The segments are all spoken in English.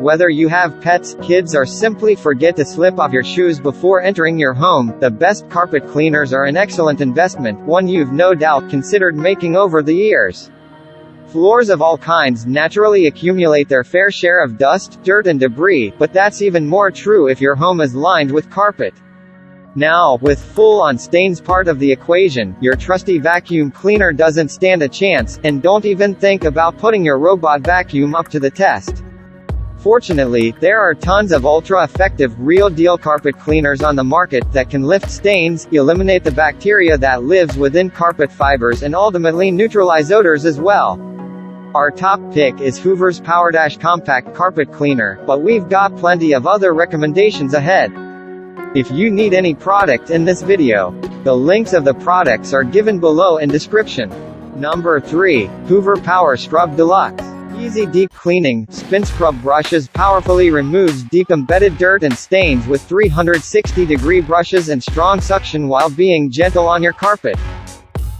Whether you have pets, kids, or simply forget to slip off your shoes before entering your home, the best carpet cleaners are an excellent investment, one you've no doubt considered making over the years. Floors of all kinds naturally accumulate their fair share of dust, dirt, and debris, but that's even more true if your home is lined with carpet. Now, with full-on stains part of the equation, your trusty vacuum cleaner doesn't stand a chance, and don't even think about putting your robot vacuum up to the test. Fortunately, there are tons of ultra-effective, real-deal carpet cleaners on the market that can lift stains, eliminate the bacteria that lives within carpet fibers, and ultimately neutralize odors as well. Our top pick is Hoover's PowerDash Compact Carpet Cleaner, but we've got plenty of other recommendations ahead. If you need any product in this video, the links of the products are given below in description. Number 3. Hoover Power Scrub Deluxe. Easy deep cleaning, spin scrub brushes powerfully removes deep embedded dirt and stains with 360-degree brushes and strong suction while being gentle on your carpet.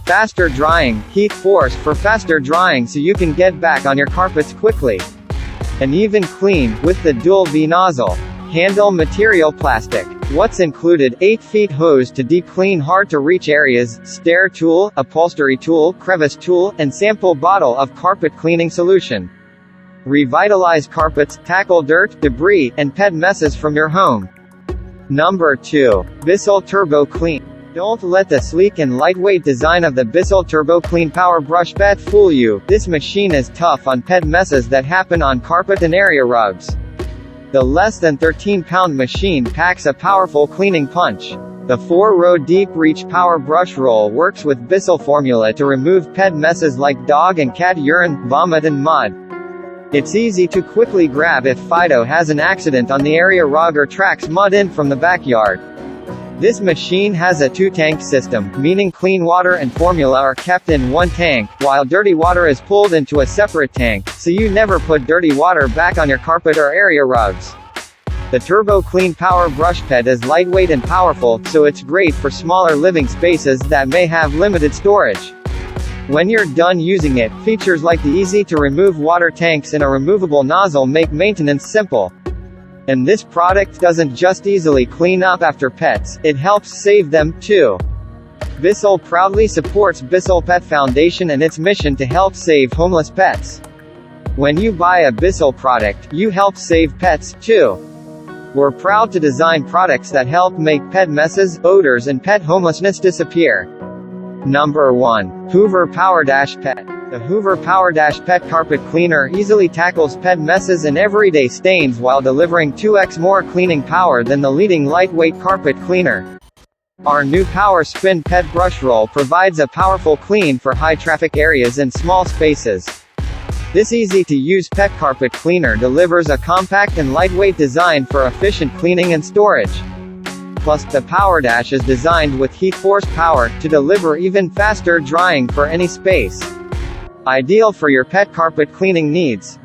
Faster drying, heat force for faster drying so you can get back on your carpets quickly. An even clean, with the dual V nozzle. Handle material plastic. What's included? 8 feet hose to deep clean hard to reach areas, stair tool, upholstery tool, crevice tool, and sample bottle of carpet cleaning solution. Revitalize carpets, tackle dirt, debris, and pet messes from your home. Number 2. Bissell Turbo Clean. Don't let the sleek and lightweight design of the Bissell Turbo Clean Power Brush Pet fool you. This machine is tough on pet messes that happen on carpet and area rugs. The less than 13-pound machine packs a powerful cleaning punch. The 4-row deep reach power brush roll works with Bissell formula to remove pet messes like dog and cat urine, vomit, and mud. It's easy to quickly grab if Fido has an accident on the area rug or tracks mud in from the backyard. This machine has a 2-tank system, meaning clean water and formula are kept in one tank, while dirty water is pulled into a separate tank, so you never put dirty water back on your carpet or area rugs. The Turbo Clean Power Brush Pet is lightweight and powerful, so it's great for smaller living spaces that may have limited storage. When you're done using it, features like the easy-to-remove water tanks and a removable nozzle make maintenance simple. And this product doesn't just easily clean up after pets, it helps save them, too. Bissell proudly supports Bissell Pet Foundation and its mission to help save homeless pets. When you buy a Bissell product, you help save pets, too. We're proud to design products that help make pet messes, odors, and pet homelessness disappear. Number 1. Hoover PowerDash Pet. The Hoover PowerDash Pet Carpet Cleaner easily tackles pet messes and everyday stains while delivering 2x more cleaning power than the leading lightweight carpet cleaner. Our new Power Spin Pet Brush Roll provides a powerful clean for high-traffic areas and small spaces. This easy-to-use pet carpet cleaner delivers a compact and lightweight design for efficient cleaning and storage. Plus, the PowerDash is designed with heat force power to deliver even faster drying for any space. Ideal for your pet carpet cleaning needs.